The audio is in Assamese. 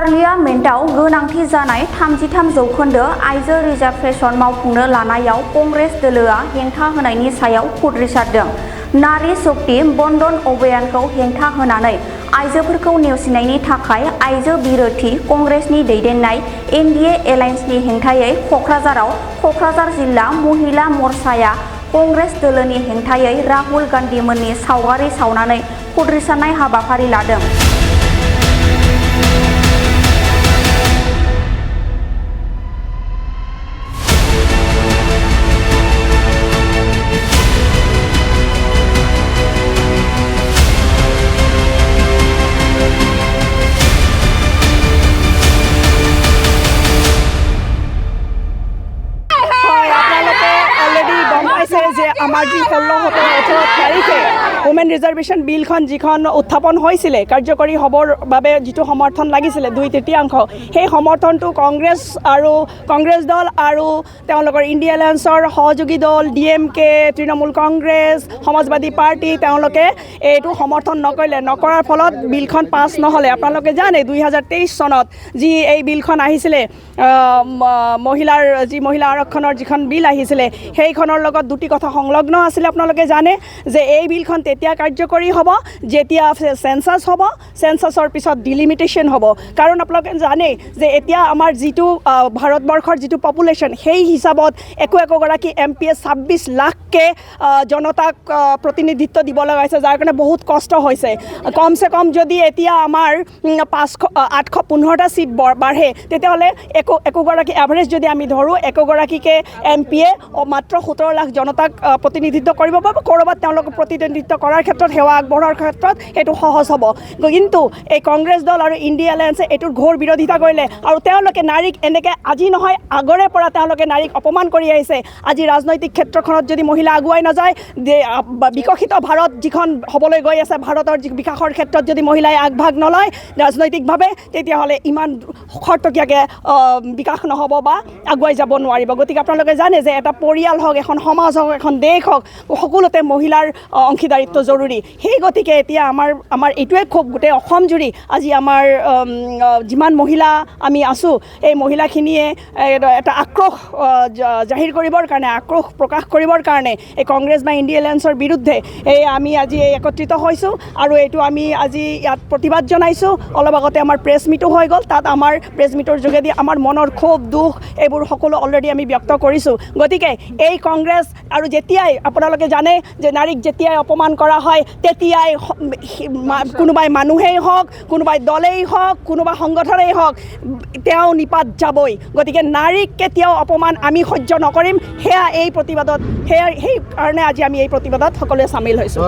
पार्लियामेन्टआव गोनांथि जानाय 33% आइजो रिजार्भेसन मावफुंनो लानायाव कंग्रेस दोलोआ हेंथा होनायनि सायाव खुद्रिसारदों। नारी शक्ति बन्धन अभियानखौ हेंथा होनानै आइजोफोरखौ नेवसिनायनि थाखाय आइजो बिरोधि कंग्रेसनि दैदेननाय एनडिए एलायन्सनि हेंथायै कक्राझार जिल्ला महिला मोर्चाया कंग्रेस दोलोनि हेंथायै राहुल गान्धी मोननि सावगारि सावनानै खुद्रिसारनाय हाबाफारि लादों। আমাৰ যি 16-17 তাৰিখে ওমেন ৰিজাৰ্ভেশ্যন বিলখন যিখন উত্থাপন হৈছিলে কাৰ্যকৰী হ'বৰ বাবে যিটো সমৰ্থন লাগিছিলে 2/3, সেই সমৰ্থনটো কংগ্ৰেছ দল আৰু তেওঁলোকৰ ইণ্ডিয়া এলায়েন্সৰ সহযোগী দল DMK, তৃণমূল কংগ্ৰেছ, সমাজবাদী পাৰ্টি তেওঁলোকে এইটো সমৰ্থন নকৰাৰ ফলত বিলখন পাছ নহ'লে। আপোনালোকে জানে 2023 চনত যি এই বিলখন আহিছিলে মহিলা আৰক্ষণৰ যিখন বিল আহিছিলে সেইখনৰ লগত দুটি কথা সংলগ্ন আছিলে। আপোনালোকে জানে যে এই বিলখন তেতিয়া কাৰ্যকৰী হ'ব যেতিয়া সেন্সাছ হ'ব, সেন্সাছৰ পিছত ডিলিমিটেশ্যন হ'ব। কাৰণ আপোনালোকে জানে যে এতিয়া আমাৰ যিটো ভাৰতবৰ্ষৰ যিটো পপুলেশ্যন সেই হিচাপত একোগৰাকী MPয়ে 26 লাখকে জনতাক প্ৰতিনিধিত্ব দিব লগা হৈছে, যাৰ কাৰণে বহুত কষ্ট হৈছে। কমচে কম যদি এতিয়া আমাৰ 815টা চিট বাঢ়ে তেতিয়াহ'লে একোগৰাকী এভাৰেজ যদি আমি ধৰোঁ একোগৰাকীকে MPয়ে মাত্ৰ 17 লাখ জনতাক প্ৰতিনিধিত্ব কৰিব বা ক'ৰবাত তেওঁলোকক প্ৰতিনিধিত্ব কৰাৰ ক্ষেত্ৰত সেৱা আগবঢ়োৱাৰ ক্ষেত্ৰত এইটো সহজ হ'ব। কিন্তু এই কংগ্ৰেছ দল আৰু ইণ্ডিয়া এলায়েন্সে এইটোৰ ঘোৰ বিৰোধিতা কৰিলে আৰু তেওঁলোকে নাৰীক এনেকৈ আজি নহয় আগৰে পৰা তেওঁলোকে নাৰীক অপমান কৰি আহিছে। আজি ৰাজনৈতিক ক্ষেত্ৰখনত যদি মহিলা আগুৱাই নাযায়, বিকশিত ভাৰত যিখন হ'বলৈ গৈ আছে, ভাৰতৰ বিকাশৰ ক্ষেত্ৰত যদি মহিলাই আগভাগ নলয় ৰাজনৈতিকভাৱে, তেতিয়াহ'লে ইমান খৰতকীয়াকৈ বিকাশ নহ'ব বা আগুৱাই যাব নোৱাৰিব। গতিকে আপোনালোকে জানে যে এটা পৰিয়াল হওক, এখন সমাজ হওক, এখন দেশ হওক, সকলোতে মহিলাৰ অংশীদাৰিত্ব জৰুৰী। সেই গতিকে এতিয়া আমাৰ এইটোৱে খুব গোটেই অসম জুৰি আজি আমাৰ যিমান মহিলা আমি আছোঁ এই মহিলাখিনিয়ে এটা আক্ৰোশ জাহিৰ কৰিবৰ কাৰণে, আক্ৰোশ প্ৰকাশ কৰিবৰ কাৰণে এই কংগ্ৰেছ বা ইণ্ডিয়া এলায়েন্সৰ বিৰুদ্ধে আমি আজি একত্ৰিত হৈছোঁ আৰু এইটো আমি আজি ইয়াত প্ৰতিবাদ জনাইছোঁ। অলপ আগতে আমাৰ প্ৰেছ মিটো হৈ গ'ল, তাত আমাৰ প্ৰেছ মিটৰ যোগেদি আমাৰ মনৰ ক্ষোভ দুখ এইবোৰ সকলো অলৰেডি আমি ব্যক্ত কৰিছোঁ। গতিকে এই কংগ্ৰেছ আৰু যেতিয়াই আপোনালোকে জানে যে নাৰীক যেতিয়াই অপমান কৰা হয় তেতিয়াই কোনোবাই মানুহেই হওক, কোনোবাই দলেই হওক, কোনোবা সংগঠনেই হওক, তেওঁ নিপাত যাবই। গতিকে নাৰীক কেতিয়াও অপমান আমি সহ্য নকৰিম। সেই কাৰণে আজি আমি এই প্ৰতিবাদত সকলোৱে চামিল হৈছোঁ।